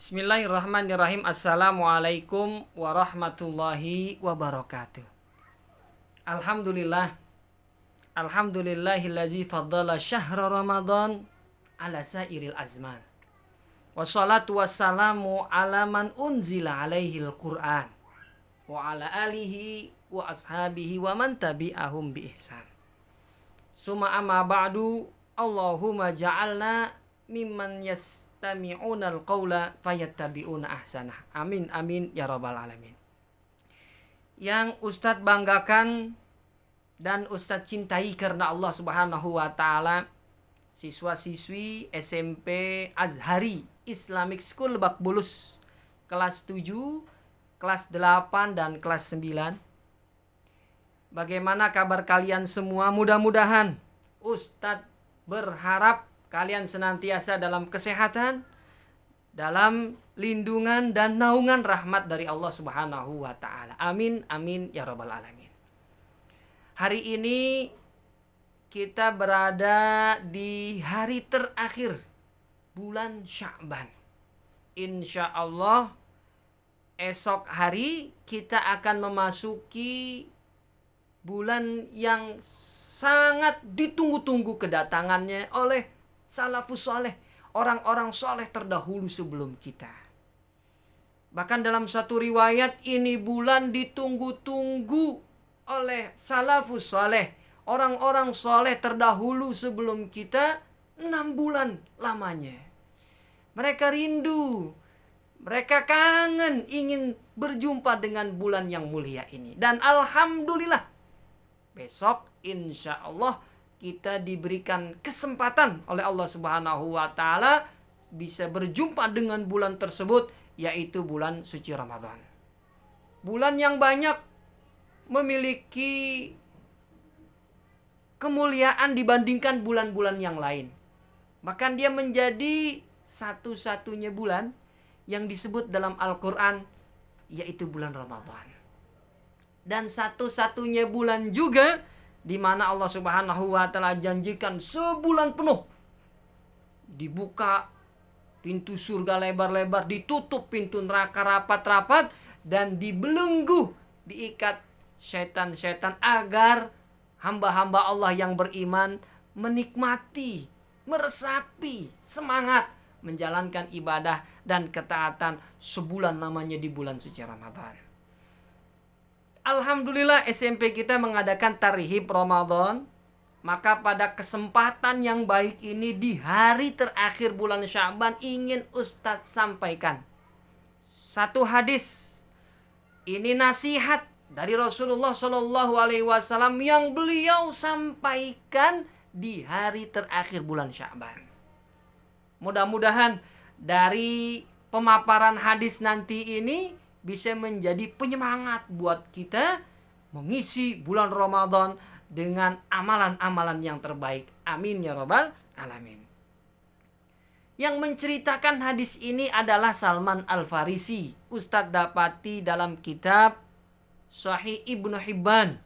Bismillahirrahmanirrahim. Assalamualaikum warahmatullahi wabarakatuh. Alhamdulillah. Alhamdulillahillazi faddala syahra Ramadan ala sairil azman. Wassalatu wassalamu ala man unzila alaihil Qur'an wa ala alihi wa ashabihi wa man tabi'ahum bi ihsan. Suma amma ba'du. Allahumma ja'alna mimman yastami'unal qawla fayattabi'una ahsanah. Amin amin ya rabbal alamin. Yang Ustadz banggakan dan Ustadz cintai karena Allah Subhanahu wa taala, siswa-siswi SMP Azhari Islamic School Lebak Bulus kelas 7, kelas 8 dan kelas 9. Bagaimana kabar kalian semua? Mudah-mudahan Ustadz berharap kalian senantiasa dalam kesehatan, dalam lindungan dan naungan rahmat dari Allah Subhanahu wa taala. Amin amin ya rabbal alamin. Hari ini kita berada di hari terakhir bulan Sya'ban. Insya Allah esok hari kita akan memasuki bulan yang sangat ditunggu-tunggu kedatangannya oleh salafus soleh, orang-orang soleh terdahulu sebelum kita. Bahkan dalam satu riwayat, ini bulan ditunggu-tunggu oleh salafus soleh, orang-orang soleh terdahulu sebelum kita 6 bulan lamanya. Mereka rindu, mereka kangen ingin berjumpa dengan bulan yang mulia ini. Dan alhamdulillah besok insya Allah kita diberikan kesempatan oleh Allah Subhanahu wa taala bisa berjumpa dengan bulan tersebut, yaitu bulan suci Ramadan. Bulan yang banyak memiliki kemuliaan dibandingkan bulan-bulan yang lain. Bahkan dia menjadi satu-satunya bulan yang disebut dalam Al-Quran, yaitu bulan Ramadan. Dan satu-satunya bulan juga di mana Allah Subhanahu wa taala janjikan sebulan penuh dibuka pintu surga lebar-lebar, ditutup pintu neraka rapat-rapat, dan dibelenggu, diikat setan-setan agar hamba-hamba Allah yang beriman menikmati, meresapi semangat menjalankan ibadah dan ketaatan sebulan lamanya di bulan suci Ramadan. Alhamdulillah SMP kita mengadakan tarhib Ramadan. Maka pada kesempatan yang baik ini di hari terakhir bulan Sya'ban ingin Ustadz sampaikan satu hadis. Ini nasihat dari Rasulullah Shallallahu Alaihi Wasallam yang beliau sampaikan di hari terakhir bulan Sya'ban. Mudah-mudahan dari pemaparan hadis nanti ini bisa menjadi penyemangat buat kita mengisi bulan Ramadan dengan amalan-amalan yang terbaik. Amin ya rabbal alamin. Yang menceritakan hadis ini adalah Salman Al-Farisi. Ustadz dapati dalam kitab Sahih Ibnu Hibban.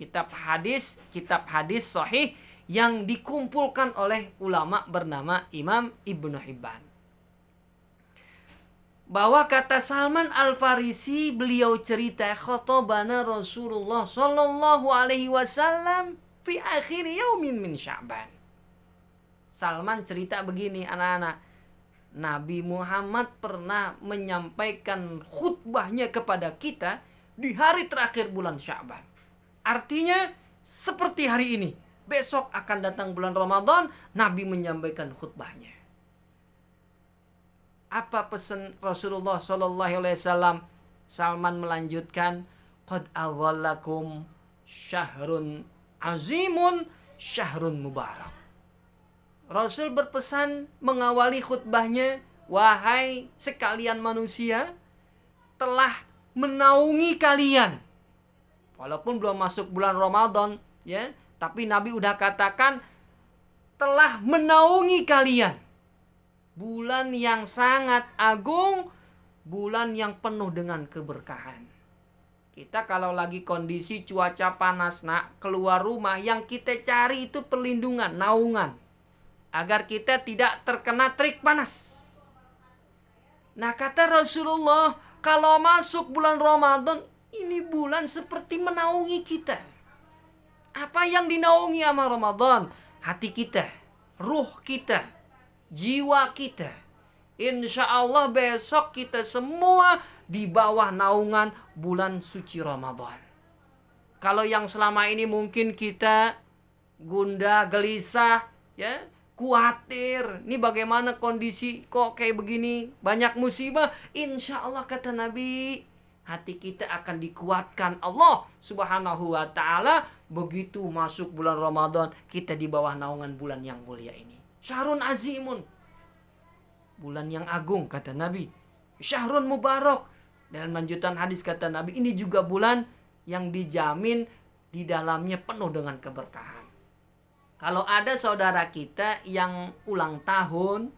Kitab hadis sahih yang dikumpulkan oleh ulama bernama Imam Ibnu Hibban. Bahwa kata Salman Al-Farisi, beliau cerita khotobana Rasulullah Sallallahu Alaihi Wasallam fi akhir yaumin min Sya'ban. Salman cerita begini anak-anak, Nabi Muhammad pernah menyampaikan khutbahnya kepada kita di hari terakhir bulan Sya'ban. Artinya seperti hari ini, besok akan datang bulan Ramadan, Nabi menyampaikan khutbahnya. Apa pesan Rasulullah Sallallahu Alaihi Wasallam? Salman melanjutkan, qad aghallakum syahrun azimun syahrun mubarak. Rasul berpesan mengawali khutbahnya, wahai sekalian manusia, telah menaungi kalian. Walaupun belum masuk bulan Ramadan, ya, tapi Nabi udah katakan telah menaungi kalian. Bulan yang sangat agung, bulan yang penuh dengan keberkahan. Kita kalau lagi kondisi cuaca panas, nak, keluar rumah, yang kita cari itu perlindungan, naungan, agar kita tidak terkena terik panas. Nah kata Rasulullah, kalau masuk bulan Ramadan, ini bulan seperti menaungi kita. Apa yang dinaungi sama Ramadan? Hati kita, ruh kita, jiwa kita. Insya Allah besok kita semua di bawah naungan bulan suci Ramadan. Kalau yang selama ini mungkin kita gundah, gelisah, ya, khawatir, ini bagaimana kondisi kok kayak begini, banyak musibah, insya Allah kata Nabi, hati kita akan dikuatkan Allah Subhanahu wa ta'ala. Begitu masuk bulan Ramadan, kita di bawah naungan bulan yang mulia ini. Syahrun azimun, bulan yang agung kata Nabi. Syahrun mubarak. Dalam lanjutan hadis kata Nabi, ini juga bulan yang dijamin di dalamnya penuh dengan keberkahan. Kalau ada saudara kita yang ulang tahun,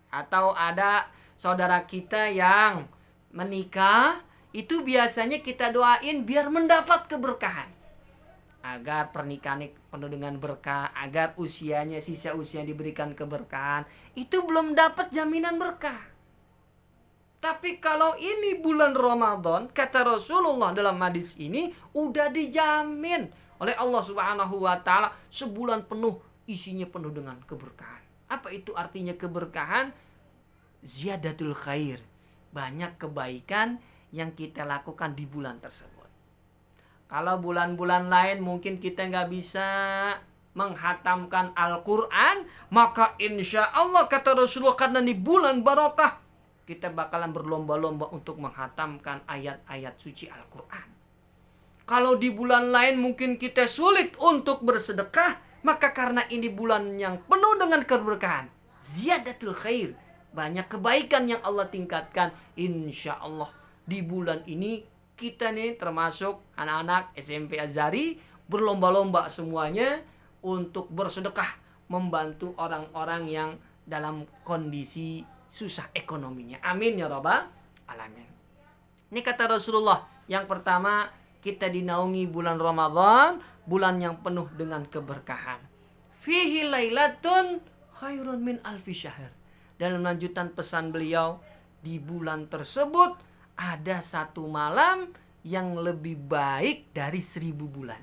atau ada saudara kita yang menikah, itu biasanya kita doain biar mendapat keberkahan. Agar pernikahan penuh dengan berkah, agar usianya, sisa usia diberikan keberkahan. Itu belum dapat jaminan berkah. Tapi kalau ini bulan Ramadan, kata Rasulullah dalam hadis ini, udah dijamin oleh Allah Subhanahu wa ta'ala sebulan penuh, isinya penuh dengan keberkahan. Apa itu artinya keberkahan? Ziyadatul khair, banyak kebaikan yang kita lakukan di bulan tersebut. Kalau bulan-bulan lain mungkin kita nggak bisa menghatamkan Al-Quran, maka insya Allah kata Rasulullah, karena ini bulan barakah, kita bakalan berlomba-lomba untuk menghatamkan ayat-ayat suci Al-Quran. Kalau di bulan lain mungkin kita sulit untuk bersedekah, maka karena ini bulan yang penuh dengan keberkahan, ziyadatul khair, banyak kebaikan yang Allah tingkatkan. Insya Allah di bulan ini kita nih termasuk anak-anak SMP Azhari berlomba-lomba semuanya untuk bersedekah, membantu orang-orang yang dalam kondisi susah ekonominya. Amin ya rabbal alamin. Ini kata Rasulullah, yang pertama, kita dinaungi bulan Ramadan, bulan yang penuh dengan keberkahan. Fihi lailatun khairun min alfi syahr. Dalam lanjutan pesan beliau, di bulan tersebut ada satu malam yang lebih baik dari 1000 bulan.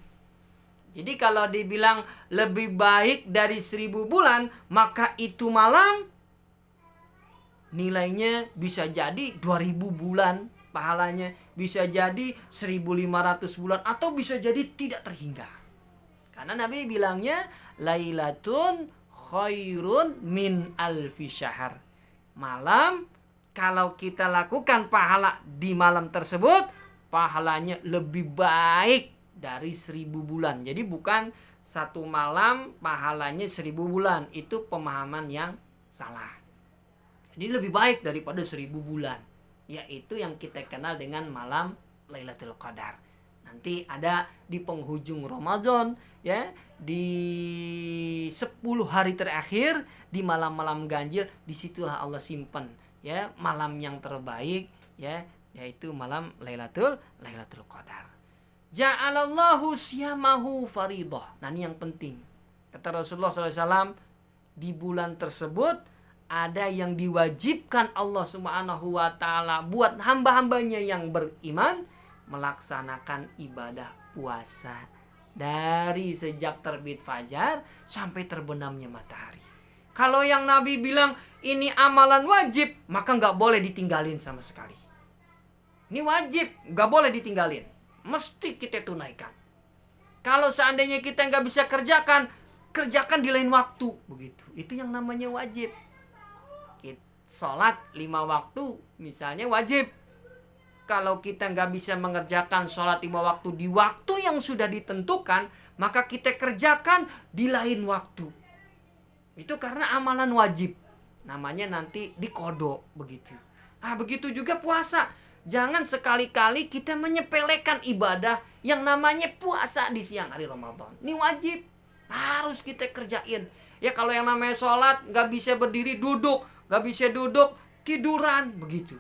Jadi kalau dibilang lebih baik dari 1000 bulan, maka itu malam nilainya bisa jadi 2000 bulan pahalanya, bisa jadi 1500 bulan, atau bisa jadi tidak terhingga. Karena Nabi bilangnya lailatun khairun min alfi syahr. Malam, kalau kita lakukan pahala di malam tersebut, pahalanya lebih baik dari 1000 bulan. Jadi bukan satu malam pahalanya 1000 bulan. Itu pemahaman yang salah. Jadi lebih baik daripada 1000 bulan, yaitu yang kita kenal dengan malam Lailatul Qadar. Nanti ada di penghujung Ramadan, ya, di 10 hari terakhir, di malam-malam ganjil, disitulah Allah simpan, ya, malam yang terbaik, ya, yaitu malam Lailatul Qadar. Ja'alallahu siyamahu faridah. Nah ini yang penting. Kata Rasulullah SAW, di bulan tersebut ada yang diwajibkan Allah Subhanahu wa ta'ala buat hamba-hambanya yang beriman, melaksanakan ibadah puasa dari sejak terbit fajar sampai terbenamnya matahari. Kalau yang Nabi bilang ini amalan wajib, maka nggak boleh ditinggalin sama sekali. Ini wajib, nggak boleh ditinggalin, mesti kita tunaikan. Kalau seandainya kita nggak bisa kerjakan di lain waktu, begitu. Itu yang namanya wajib. Sholat 5 waktu misalnya wajib. Kalau kita nggak bisa mengerjakan sholat 5 waktu di waktu yang sudah ditentukan, maka kita kerjakan di lain waktu. Itu karena amalan wajib. Namanya nanti dikodok, begitu. Begitu juga puasa. Jangan sekali-kali kita menyepelekan ibadah yang namanya puasa di siang hari Ramadan. Ini wajib, harus kita kerjain. Ya kalau yang namanya sholat nggak bisa berdiri, duduk. Gak bisa duduk, tiduran, begitu.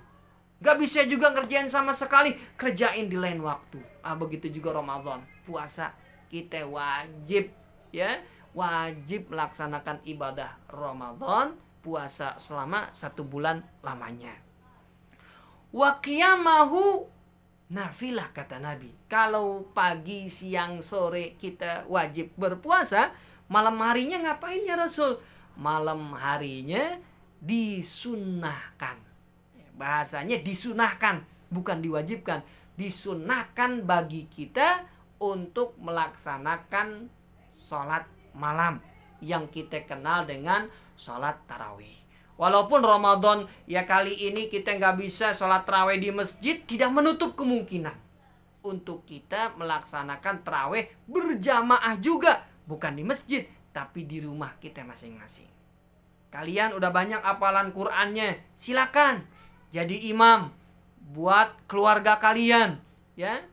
Gak bisa juga ngerjain sama sekali, kerjain di lain waktu. Begitu juga Ramadan, puasa kita wajib, ya, wajib melaksanakan ibadah Ramadan, puasa selama 1 bulan lamanya. Wa qiyamahu nafilah, kata Nabi. Kalau pagi, siang, sore kita wajib berpuasa, malam harinya ngapain ya Rasul? Malam harinya disunahkan. Bahasanya disunahkan, bukan diwajibkan. Disunahkan bagi kita untuk melaksanakan sholat malam yang kita kenal dengan sholat tarawih. Walaupun Ramadan ya kali ini kita nggak bisa sholat tarawih di masjid, tidak menutup kemungkinan untuk kita melaksanakan tarawih berjamaah juga, bukan di masjid tapi di rumah kita masing-masing. Kalian udah banyak hafalan Qur'annya, silakan jadi imam buat keluarga kalian, ya.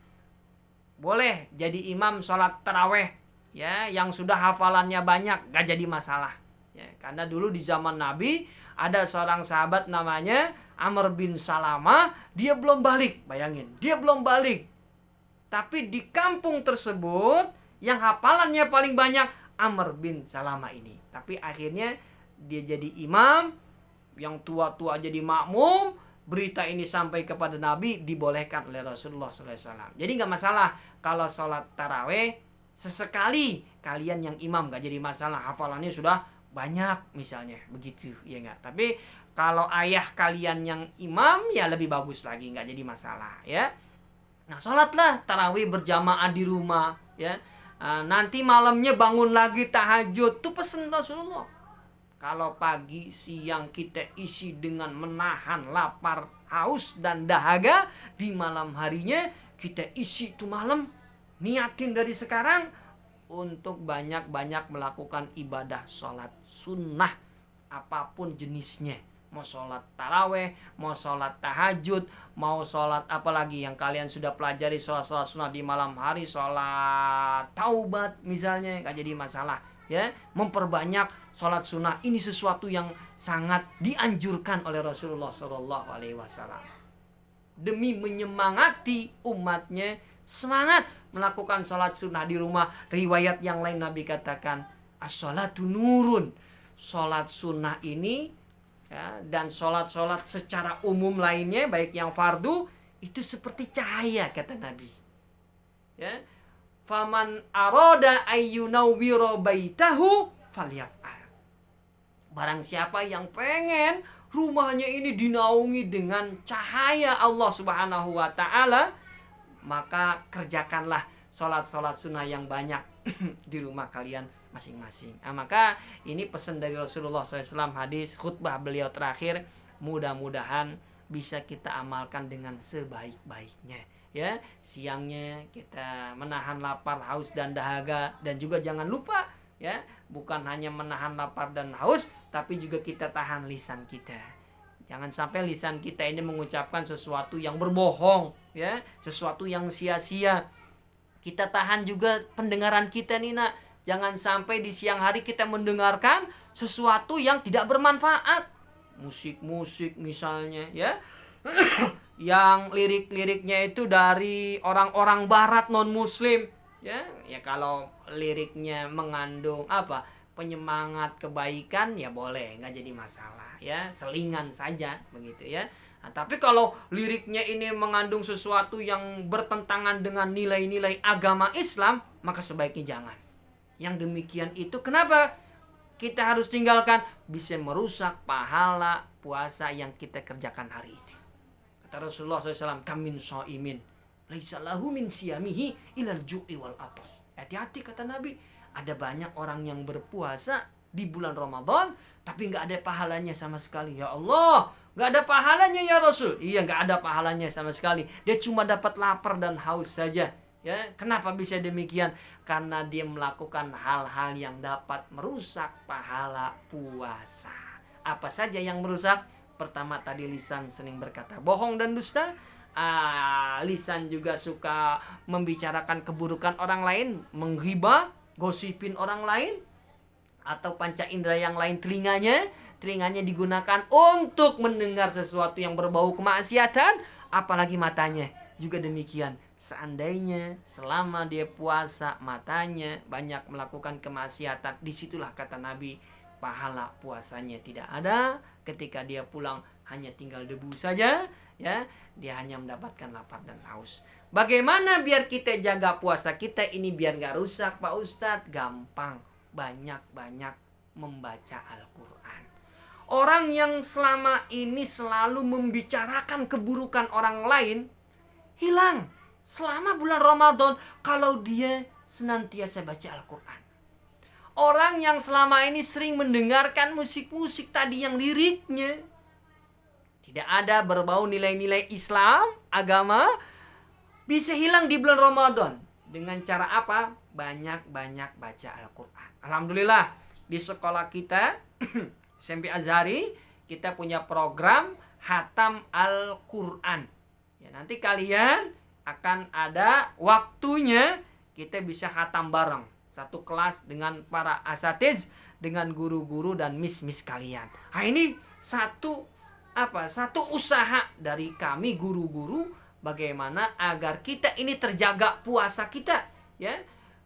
Boleh jadi imam sholat tarawih, ya, yang sudah hafalannya banyak, gak jadi masalah, ya. Karena dulu di zaman Nabi ada seorang sahabat namanya Amr bin Salamah, dia belum balik, bayangin, dia belum balik. Tapi di kampung tersebut yang hafalannya paling banyak Amr bin Salamah ini. Tapi akhirnya dia jadi imam, yang tua-tua jadi makmum. Berita ini sampai kepada Nabi, dibolehkan oleh Rasulullah SAW. Jadi gak masalah kalau sholat taraweh sesekali kalian yang imam, gak jadi masalah, hafalannya sudah banyak misalnya, begitu ya enggak. Tapi kalau ayah kalian yang imam ya lebih bagus lagi, nggak jadi masalah ya. Nah, sholatlah tarawih berjamaah di rumah ya. Nanti malamnya bangun lagi tahajud, tuh pesen Rasulullah. Kalau pagi siang kita isi dengan menahan lapar, haus dan dahaga, di malam harinya kita isi tuh malam, niatin dari sekarang untuk banyak-banyak melakukan ibadah sholat sunnah apapun jenisnya. Mau sholat taraweh, mau sholat tahajud, mau sholat apalagi yang kalian sudah pelajari, sholat-sholat sunnah di malam hari, sholat taubat misalnya, gak jadi masalah ya. Memperbanyak sholat sunnah ini sesuatu yang sangat dianjurkan oleh Rasulullah SAW demi menyemangati umatnya semangat melakukan sholat sunnah di rumah. Riwayat yang lain Nabi katakan, as-sholatu nurun, sholat sunnah ini ya, dan sholat-sholat secara umum lainnya baik yang fardu itu seperti cahaya, kata Nabi ya. Faman aroda ayyunawwira baitahu falyaf'al. Barang siapa yang pengen rumahnya ini dinaungi dengan cahaya Allah Subhanahu wa ta'ala, maka kerjakanlah sholat-sholat sunnah yang banyak di rumah kalian masing-masing. Maka ini pesan dari Rasulullah SAW, hadis khutbah beliau terakhir, mudah-mudahan bisa kita amalkan dengan sebaik-baiknya ya. Siangnya kita menahan lapar, haus dan dahaga, dan juga jangan lupa ya, bukan hanya menahan lapar dan haus, tapi juga kita tahan lisan kita. Jangan sampai lisan kita ini mengucapkan sesuatu yang berbohong ya, sesuatu yang sia-sia. Kita tahan juga pendengaran kita nih nak. Jangan sampai di siang hari kita mendengarkan sesuatu yang tidak bermanfaat. Musik-musik misalnya ya. Yang lirik-liriknya itu dari orang-orang barat non muslim ya. Ya kalau liriknya mengandung apa? Penyemangat kebaikan ya boleh, nggak jadi masalah ya, selingan saja begitu ya. Nah, tapi kalau liriknya ini mengandung sesuatu yang bertentangan dengan nilai-nilai agama Islam, maka sebaiknya jangan. Yang demikian itu kenapa kita harus tinggalkan? Bisa merusak pahala puasa yang kita kerjakan hari ini. Kata Rasulullah SAW, kamin so'imin laisa lahu min siyamihi ilal ju'i wal atas. Hati-hati, kata Nabi, ada banyak orang yang berpuasa di bulan Ramadan tapi gak ada pahalanya sama sekali. Ya Allah, gak ada pahalanya ya Rasul. Iya, gak ada pahalanya sama sekali. Dia cuma dapat lapar dan haus saja ya. Kenapa bisa demikian? Karena dia melakukan hal-hal yang dapat merusak pahala puasa. Apa saja yang merusak? Pertama tadi, lisan sering berkata bohong dan dusta. Lisan juga suka membicarakan keburukan orang lain, menghibah, gosipin orang lain. Atau panca indera yang lain, telinganya digunakan untuk mendengar sesuatu yang berbau kemaksiatan. Apalagi matanya juga demikian. Seandainya selama dia puasa matanya banyak melakukan kemaksiatan, disitulah kata Nabi pahala puasanya tidak ada. Ketika dia pulang hanya tinggal debu saja, ya. Dia hanya mendapatkan lapar dan haus. Bagaimana biar kita jaga puasa kita ini biar nggak rusak, Pak Ustadz? Gampang, banyak-banyak membaca Al-Quran. Orang yang selama ini selalu membicarakan keburukan orang lain hilang selama bulan Ramadan kalau dia senantiasa baca Al-Quran. Orang yang selama ini sering mendengarkan musik-musik tadi yang liriknya tidak ada berbau nilai-nilai Islam, agama, bisa hilang di bulan Ramadan. Dengan cara apa? Banyak-banyak baca Al-Quran. Alhamdulillah di sekolah kita SMP Azhari kita punya program Hatam Al-Quran. Ya, nanti kalian akan ada waktunya kita bisa hatam bareng. Satu kelas dengan para asatiz, dengan guru-guru dan miss-miss kalian. Nah, ini satu usaha dari kami guru-guru bagaimana agar kita ini terjaga puasa kita, ya.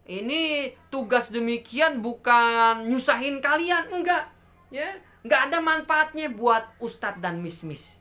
Ini tugas demikian bukan nyusahin kalian, enggak, ya. Enggak ada manfaatnya buat ustadz dan miss-miss.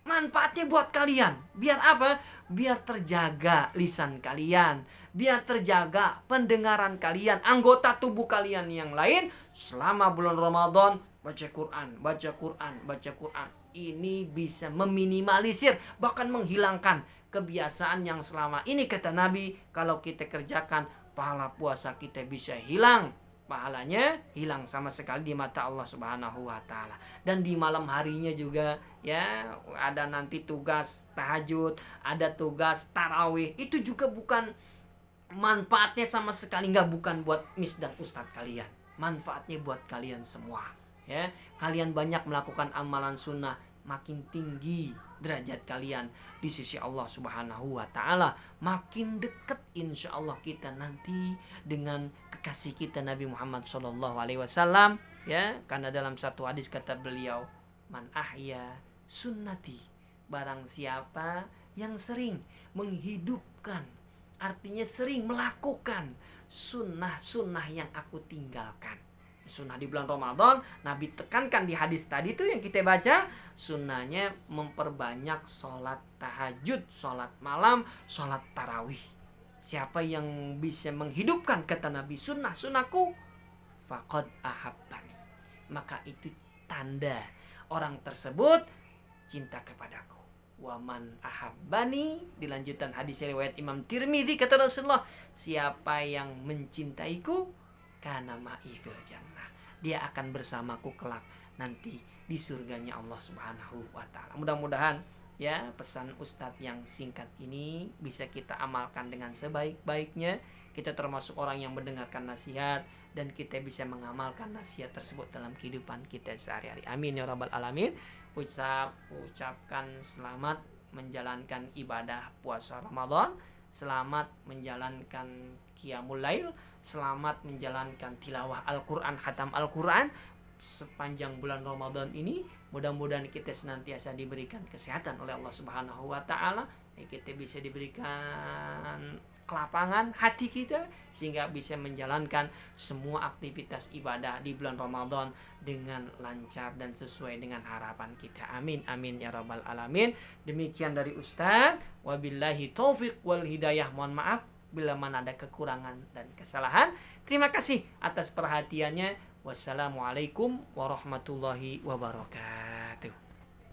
Manfaatnya buat kalian. Biar apa? Biar terjaga lisan kalian, biar terjaga pendengaran kalian, anggota tubuh kalian yang lain selama bulan Ramadan. Baca Quran, baca Quran, baca Quran. Ini bisa meminimalisir, bahkan menghilangkan kebiasaan yang selama ini kata Nabi, kalau kita kerjakan, pahala puasa kita bisa hilang. Pahalanya hilang sama sekali di mata Allah Subhanahu wa Ta'ala. Dan di malam harinya juga, ya, ada nanti tugas tahajud, ada tugas tarawih. Itu juga bukan manfaatnya sama sekali, bukan buat miss dan ustadz kalian. Manfaatnya buat kalian semua. Ya, kalian banyak melakukan amalan sunnah, makin tinggi derajat kalian di sisi Allah Subhanahu wa Ta'ala, makin dekat insya Allah kita nanti dengan kekasih kita Nabi Muhammad Sallallahu Alaihi Wasallam, ya. Karena dalam satu hadis kata beliau, man ahya sunnati, barang siapa yang sering menghidupkan, artinya sering melakukan sunnah-sunnah yang aku tinggalkan. Sunnah di bulan Ramadan, Nabi tekankan di hadis tadi itu yang kita baca, sunnahnya memperbanyak sholat tahajud, sholat malam, sholat tarawih. Siapa yang bisa menghidupkan, kata Nabi, sunnah-sunnahku, faqad ahabbani, maka itu tanda orang tersebut cinta kepadaku. Waman ahabbani, dilanjutkan hadis riwayat Imam Tirmidzi, kata Rasulullah, siapa yang mencintaiku, kana ma'i fil jannah, dia akan bersamaku kelak nanti di surganya Allah Subhanahu wa Ta'ala. Mudah-mudahan, ya, pesan Ustadz yang singkat ini bisa kita amalkan dengan sebaik-baiknya. Kita termasuk orang yang mendengarkan nasihat dan kita bisa mengamalkan nasihat tersebut dalam kehidupan kita sehari-hari. Amin ya rabbal alamin. Ucapkan selamat menjalankan ibadah puasa Ramadan, selamat menjalankan qiyamul lail, selamat menjalankan tilawah Al-Quran, khatam Al-Quran sepanjang bulan Ramadan ini. Mudah-mudahan kita senantiasa diberikan kesehatan oleh Allah Subhanahu wa Ta'ala, kita bisa diberikan kelapangan hati kita sehingga bisa menjalankan semua aktivitas ibadah di bulan Ramadan dengan lancar dan sesuai dengan harapan kita. Amin amin ya rabbal alamin. Demikian dari Ustadz, wabillahi taufiq wal hidayah. Mohon maaf bila mana ada kekurangan dan kesalahan. Terima kasih atas perhatiannya. Wassalamualaikum warahmatullahi wabarakatuh.